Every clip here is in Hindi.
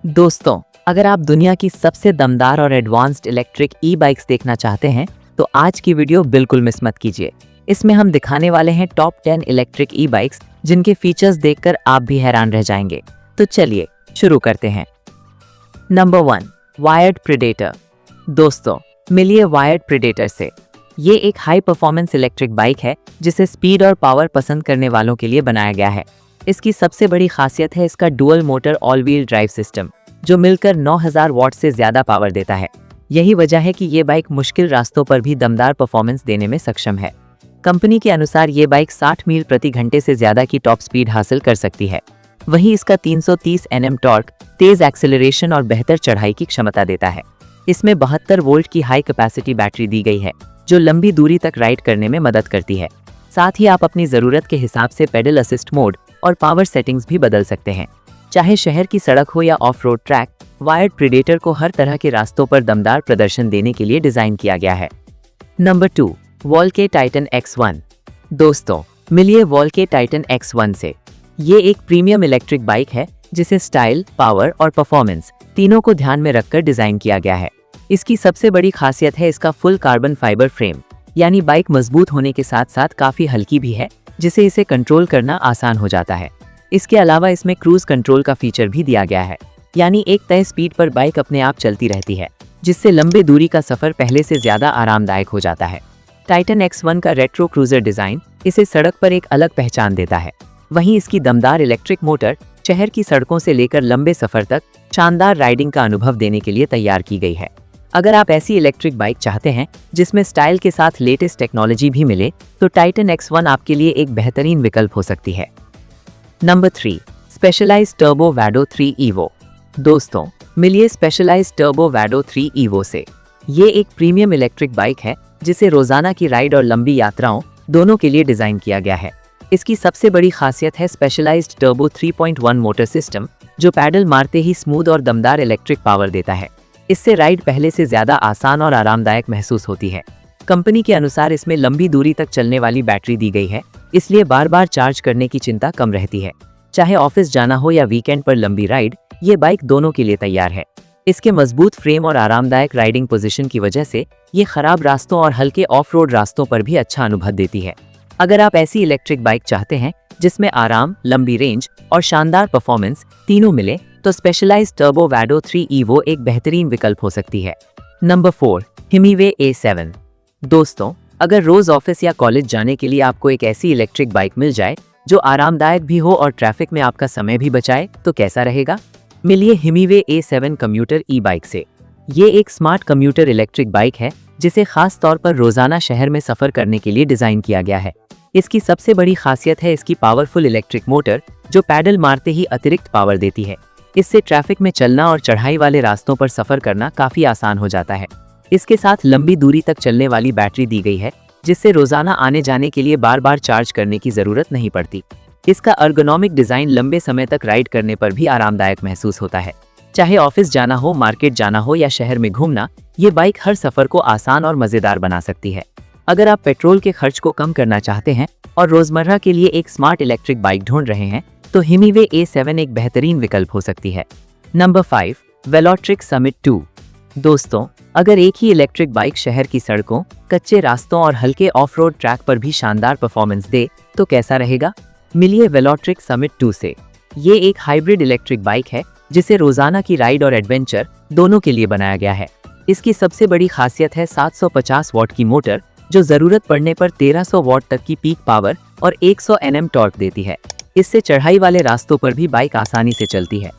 दोस्तों, अगर आप दुनिया की सबसे दमदार और एडवांस्ड इलेक्ट्रिक ई बाइक्स देखना चाहते हैं तो आज की वीडियो बिल्कुल मिस मत कीजिए। इसमें हम दिखाने वाले हैं टॉप 10 इलेक्ट्रिक ई बाइक्स जिनके फीचर्स देखकर आप भी हैरान रह जाएंगे। तो चलिए शुरू करते हैं। Number 1, wired predator. दोस्तों, मिलिए वायर्ड प्रेडेटर से। ये एक हाई परफॉर्मेंस इलेक्ट्रिक बाइक है जिसे स्पीड और पावर पसंद करने वालों के लिए बनाया गया है। इसकी सबसे बड़ी खासियत है इसका dual motor all wheel drive system, जो मिलकर 9000 वॉट से ज्यादा पावर देता है। यही वजह है कि ये बाइक मुश्किल रास्तों पर भी दमदार परफॉर्मेंस देने में सक्षम है। कंपनी के अनुसार ये बाइक 60 मील प्रति घंटे से ज्यादा की टॉप स्पीड हासिल कर सकती है। वहीं इसका 330 Nm टॉर्क तेज एक्सेलरेशन और बेहतर चढ़ाई की क्षमता देता है। इसमें 72 वोल्ट की हाई कैपेसिटी बैटरी दी गई है जो लंबी दूरी तक राइड करने में मदद करती है। साथ ही आप अपनी जरूरत के हिसाब से पेडल असिस्ट मोड और पावर सेटिंग्स भी बदल सकते हैं। चाहे शहर की सड़क हो या of road track, wired predator को हर तरह के रास्तों पर दमदार प्रदर्शन देने के लिए डिजाइन किया गया है। नंबर 2, वोल्के टाइटन X1। दोस्तों, मिलिए वोल्के टाइटन X1 से। ये एक प्रीमियम इलेक्ट्रिक बाइक है जिसे स्टाइल, पावर और परफॉर्मेंस तीनों को ध्यान में रखकर डिजाइन किया गया है। इसकी सबसे बड़ी खासियत है इसका फुल कार्बन फाइबर फ्रेम, यानी बाइक मजबूत होने के साथ साथ काफी हल्की भी है, जिसे इसे कंट्रोल करना आसान हो जाता है। इसके अलावा इसमें क्रूज कंट्रोल का फीचर भी दिया गया है, यानी एक तय स्पीड पर बाइक अपने आप चलती रहती है, जिससे लंबे दूरी का सफर पहले से ज्यादा आरामदायक हो जाता है। टाइटन X1 का रेट्रो क्रूजर डिजाइन इसे सड़क पर एक अलग पहचान देता है। वहीं इसकी दमदार इलेक्ट्रिक मोटर शहर की सड़कों से लेकर लंबे सफर तक शानदार राइडिंग का अनुभव देने के लिए तैयार की गई है। अगर आप ऐसी इलेक्ट्रिक बाइक चाहते हैं जिसमें स्टाइल के साथ लेटेस्ट टेक्नोलॉजी भी मिले, तो टाइटन X1 आपके लिए एक बेहतरीन विकल्प हो सकती है। Number 3, Specialized Turbo Vado 3 EVO। दोस्तों, मिलिए स्पेशलाइज्ड टर्बो वैडो 3 EVO से। ये एक प्रीमियम इलेक्ट्रिक बाइक है जिसे रोजाना की राइड और लंबी यात्राओं दोनों के लिए डिजाइन किया गया है। इसकी सबसे बड़ी खासियत है स्पेशलाइज्ड टर्बो 3.1 मोटर सिस्टम, जो पैडल मारते ही स्मूथ और दमदार इलेक्ट्रिक पावर देता है। इससे राइड पहले से ज्यादा आसान और आरामदायक महसूस होती है। कंपनी के अनुसार इसमें लंबी दूरी तक चलने वाली बैटरी दी गई है, इसलिए बार बार चार्ज करने की चिंता कम रहती है। चाहे ऑफिस जाना हो या वीकेंड पर लंबी राइड, ये बाइक दोनों के लिए तैयार है। इसके मजबूत फ्रेम और आरामदायक राइडिंग पोजीशन की वजह से ये खराब रास्तों और हल्के ऑफ रोड रास्तों पर भी अच्छा अनुभव देती है। अगर आप ऐसी इलेक्ट्रिक बाइक चाहते हैं जिसमें आराम, लंबी रेंज और शानदार परफॉर्मेंस तीनों मिले, तो स्पेशलाइज्ड टर्बो वैडो 3 EVO एक बेहतरीन विकल्प हो सकती है। Number 4, हिमीवे A7। दोस्तों, अगर रोज ऑफिस या कॉलेज जाने के लिए आपको एक ऐसी इलेक्ट्रिक बाइक मिल जाए जो आरामदायक भी हो और ट्रैफिक में आपका समय भी बचाए, तो कैसा रहेगा? मिलिए हिमीवे A7 कम्यूटर ई बाइक से। ये एक स्मार्ट कम्यूटर इलेक्ट्रिक बाइक है जिसे खास तौर पर रोजाना शहर में सफर करने के लिए डिजाइन किया गया है। इसकी सबसे बड़ी खासियत है इसकी पावरफुल इलेक्ट्रिक मोटर, जो पैडल मारते ही अतिरिक्त पावर देती है। इससे ट्रैफिक में चलना और चढ़ाई वाले रास्तों पर सफर करना काफी आसान हो जाता है। इसके साथ लंबी दूरी तक चलने वाली बैटरी दी गई है, जिससे रोजाना आने जाने के लिए बार बार चार्ज करने की जरूरत नहीं पड़ती। इसका अर्गोनॉमिक डिजाइन लंबे समय तक राइड करने पर भी आरामदायक महसूस होता है। चाहे ऑफिस जाना हो, मार्केट जाना हो या शहर में घूमना, ये बाइक हर सफर को आसान और मजेदार बना सकती है। अगर आप पेट्रोल के खर्च को कम करना चाहते हैं और रोजमर्रा के लिए एक स्मार्ट इलेक्ट्रिक बाइक ढूंढ रहे हैं, तो हिमीवे A7 एक बेहतरीन विकल्प हो सकती है। Number 5, Velotric Summit 2। दोस्तों, अगर एक ही इलेक्ट्रिक बाइक शहर की सड़कों, कच्चे रास्तों और हल्के ऑफ रोड ट्रैक पर भी शानदार परफॉर्मेंस दे, तो कैसा रहेगा? मिलिए वेलोट्रिक समिट 2 से। ये एक हाइब्रिड इलेक्ट्रिक बाइक है जिसे रोजाना की राइड और एडवेंचर दोनों के लिए बनाया गया है। इसकी सबसे बड़ी खासियत है 750 वॉट की मोटर, जो जरूरत पड़ने पर 1300 वॉट तक की पीक पावर और 100 Nm टॉर्क देती है। इससे चढ़ाई वाले रास्तों पर भी बाइक आसानी से चलती है।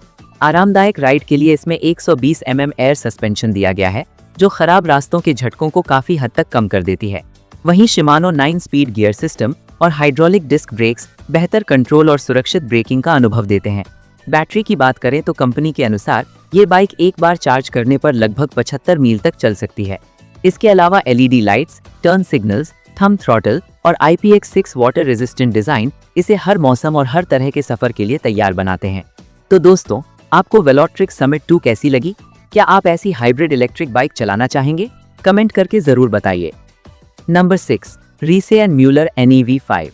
आरामदायक राइड के लिए इसमें 120 mm एयर सस्पेंशन दिया गया है, जो खराब रास्तों के झटकों को काफी हद तक कम कर देती है। वहीं शिमानो 9 स्पीड गियर सिस्टम और हाइड्रोलिक डिस्क ब्रेक्स बेहतर कंट्रोल और सुरक्षित ब्रेकिंग का अनुभव देते हैं। बैटरी की बात करें तो कंपनी के अनुसार ये बाइक एक बार चार्ज करने पर लगभग 75 मील तक चल सकती है। इसके अलावा LED lights, turn signals, thumb throttle और IPX6 वाटर रेजिस्टेंट डिजाइन इसे हर मौसम और हर तरह के सफर के लिए तैयार बनाते हैं। तो दोस्तों, आपको वेलोट्रिक समिट 2 कैसी लगी? क्या आप ऐसी हाइब्रिड इलेक्ट्रिक बाइक चलाना चाहेंगे? कमेंट करके जरूर बताइए। Number 6, Riese and Muller NEV5।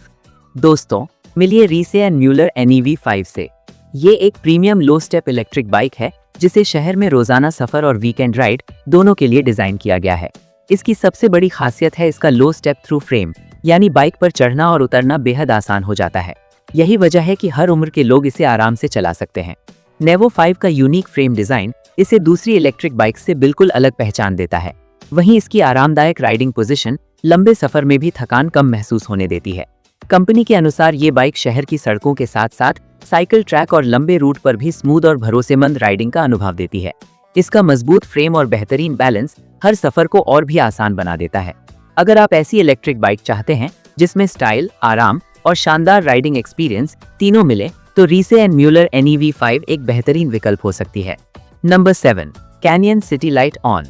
दोस्तों, मिलिए रीसे एंड म्यूलर NEV5 से। ये एक प्रीमियम लो स्टेप इलेक्ट्रिक बाइक है जिसे शहर में रोजाना सफर और वीकेंड राइड दोनों के लिए डिजाइन किया गया है। इसकी सबसे बड़ी खासियत है इसका लो स्टेप थ्रू फ्रेम, यानी बाइक पर चढ़ना और उतरना बेहद आसान हो जाता है। यही वजह है कि हर उम्र के लोग इसे आराम से चला सकते हैं। नेवो 5 का यूनिक फ्रेम डिजाइन इसे दूसरी इलेक्ट्रिक बाइक से बिल्कुल अलग पहचान देता है। वहीं इसकी आरामदायक राइडिंग पोजीशन लंबे सफर में भी थकान कम महसूस होने देती है। कंपनी के अनुसार ये बाइक शहर की सड़कों के साथ साथ साइकिल ट्रैक और लंबे रूट पर भी स्मूथ और भरोसेमंद राइडिंग का अनुभव देती है। इसका मजबूत फ्रेम और बेहतरीन बैलेंस हर सफर को और भी आसान बना देता है। अगर आप ऐसी इलेक्ट्रिक बाइक चाहते हैं जिसमें स्टाइल, आराम और शानदार राइडिंग एक्सपीरियंस तीनों मिले, तो रीसे एंड म्यूलर NEV5 एक बेहतरीन विकल्प हो सकती है। Number 7, canyon city light on.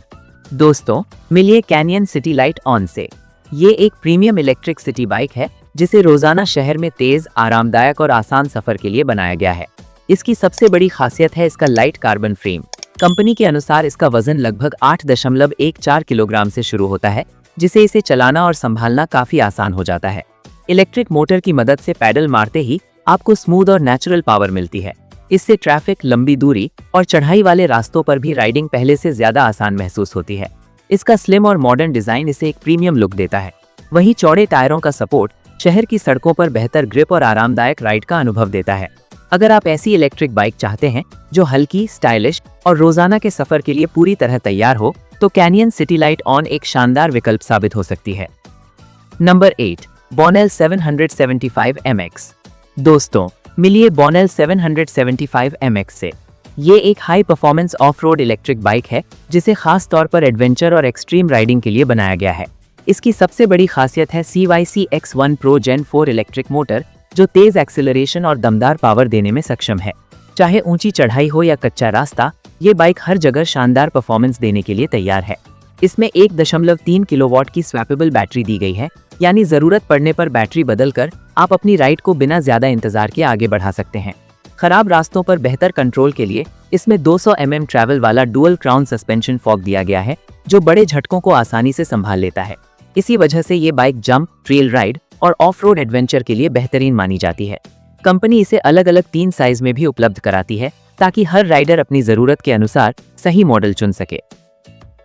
दोस्तों, मिलिए कैनियन सिटी लाइट ऑन से। ये एक प्रीमियम इलेक्ट्रिक सिटी बाइक है जिसे रोजाना शहर में तेज, आरामदायक और आसान सफर के लिए बनाया गया है। इसकी सबसे बड़ी खासियत है इसका लाइट कार्बन फ्रेम। कंपनी के अनुसार इसका वजन लगभग 8.14 किलोग्राम से शुरू होता है, जिसे इसे चलाना और संभालना काफी आसान हो जाता है। इलेक्ट्रिक मोटर की मदद से पैडल मारते ही आपको स्मूथ और नेचुरल पावर मिलती है। इससे ट्रैफिक, लंबी दूरी और चढ़ाई वाले रास्तों पर भी राइडिंग पहले से ज्यादा आसान महसूस होती है। इसका स्लिम और मॉडर्न डिजाइन इसे एक प्रीमियम लुक देता है। वहीं चौड़े टायरों का सपोर्ट शहर की सड़कों पर बेहतर ग्रिप और आरामदायक राइड का अनुभव देता है। अगर आप ऐसी इलेक्ट्रिक बाइक चाहते हैं जो हल्की, स्टाइलिश और रोजाना के सफर के लिए पूरी तरह तैयार हो, तो कैनियन सिटी लाइट ऑन एक शानदार विकल्प साबित हो सकती है। Number 8, Bonnell 775 MX। दोस्तों, मिलिए Bonnell 775 MX से। ये एक high performance of road electric bike है जिसे खास तौर पर एडवेंचर और एक्सट्रीम राइडिंग के लिए बनाया गया है। इसकी सबसे बड़ी खासियत है CYC X1 Pro Gen 4 electric motor, जो तेज एक्सेलरेशन और दमदार पावर देने में सक्षम है। चाहे ऊंची चढ़ाई हो या कच्चा रास्ता, ये बाइक हर जगह शानदार परफॉर्मेंस देने के लिए तैयार है। इसमें 1.3 किलोवाट की स्वैपेबल बैटरी दी गई है, यानी जरूरत पड़ने पर बैटरी बदलकर आप अपनी राइड को बिना ज्यादा इंतजार के आगे बढ़ा सकते हैं। खराब रास्तों पर बेहतर कंट्रोल के लिए इसमें 200 mm ट्रैवल वाला डुअल क्राउन सस्पेंशन फॉक दिया गया है, जो बड़े झटकों को आसानी से संभाल लेता है। इसी वजह से ये बाइक जंप, ट्रेल राइड और ऑफ रोड एडवेंचर के लिए बेहतरीन मानी जाती है। कंपनी इसे अलग अलग 3 साइज में भी उपलब्ध कराती है ताकि हर राइडर अपनी जरूरत के अनुसार सही मॉडल चुन सके।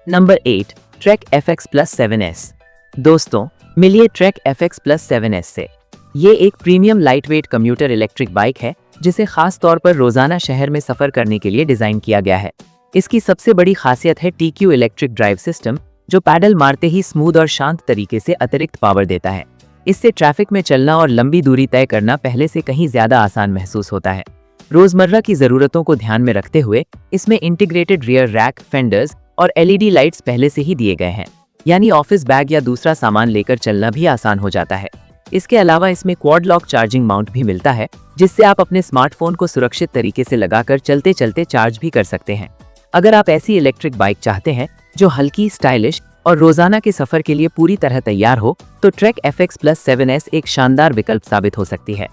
Number 8, track FX Plus 7S। दोस्तों, मिलिए ट्रैक FX Plus 7S से। ये एक premium lightweight commuter electric bike है जिसे खास तौर पर रोजाना शहर में सफर करने के लिए डिजाइन किया गया है। इसकी सबसे बड़ी खासियत है TQ इलेक्ट्रिक ड्राइव सिस्टम, जो पैडल मारते ही स्मूथ और शांत तरीके से अतिरिक्त पावर देता है। इससे ट्रैफिक में चलना और लंबी दूरी तय करना पहले से कहीं ज्यादा आसान महसूस होता है। रोजमर्रा की जरूरतों को ध्यान में रखते हुए इसमें इंटीग्रेटेड रियर रैक, फेंडर्स और LED लाइट्स पहले से ही दिए गए हैं, यानी ऑफिस बैग या दूसरा सामान लेकर चलना भी आसान हो जाता है। इसके अलावा इसमें क्वाड लॉक चार्जिंग माउंट भी मिलता है, जिससे आप अपने स्मार्टफोन को सुरक्षित तरीके से लगाकर चलते चलते चार्ज भी कर सकते हैं। अगर आप ऐसी इलेक्ट्रिक बाइक चाहते हैं जो हल्की, स्टाइलिश और रोजाना के सफर के लिए पूरी तरह तैयार हो, तो ट्रैक FX Plus 7S एक शानदार विकल्प साबित हो सकती है।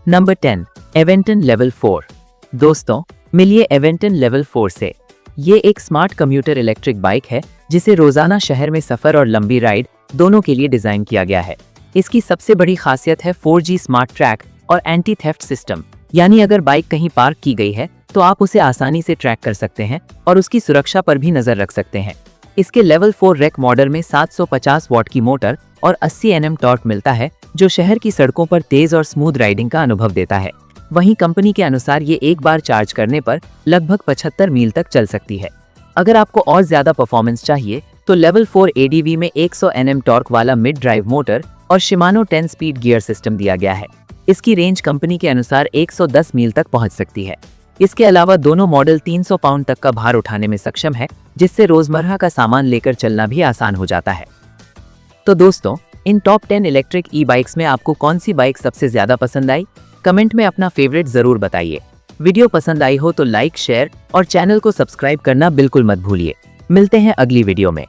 Number 10, Aventon Level 4। दोस्तों, मिलिए Aventon Level 4 से। ये एक स्मार्ट कम्यूटर इलेक्ट्रिक बाइक है जिसे रोजाना शहर में सफर और लंबी राइड दोनों के लिए डिजाइन किया गया है। इसकी सबसे बड़ी खासियत है 4G स्मार्ट ट्रैक और एंटी थेफ्ट सिस्टम, यानी अगर बाइक कहीं पार्क की गई है तो आप उसे आसानी से ट्रैक कर सकते हैं और उसकी सुरक्षा पर भी नजर रख सकते हैं। इसके लेवल 4 रेक मॉडल में 750 वॉट की मोटर और 80 Nm टॉर्क मिलता है, जो शहर की सड़कों पर तेज और स्मूथ राइडिंग का अनुभव देता है। वहीं कंपनी के अनुसार ये एक बार चार्ज करने पर लगभग 75 मील तक चल सकती है। अगर आपको और ज्यादा परफॉर्मेंस चाहिए तो लेवल 4 ADV में 100 Nm टॉर्क वाला मिड ड्राइव मोटर और Shimano 10 स्पीड गियर सिस्टम दिया गया है। इसकी रेंज कंपनी के अनुसार 110 मील तक पहुंच सकती है। इसके अलावा दोनों मॉडल 300 पाउंड तक का भार उठाने में सक्षम है, जिससे रोजमर्रा का सामान लेकर चलना भी आसान हो जाता है। तो दोस्तों, इन टॉप 10 इलेक्ट्रिक ई-बाइक्स में आपको कौन सी बाइक सबसे ज्यादा पसंद आई? कमेंट में अपना फेवरेट जरूर बताइए। वीडियो पसंद आई हो तो लाइक, शेयर और चैनल को सब्सक्राइब करना बिल्कुल मत भूलिए। मिलते हैं अगली वीडियो में।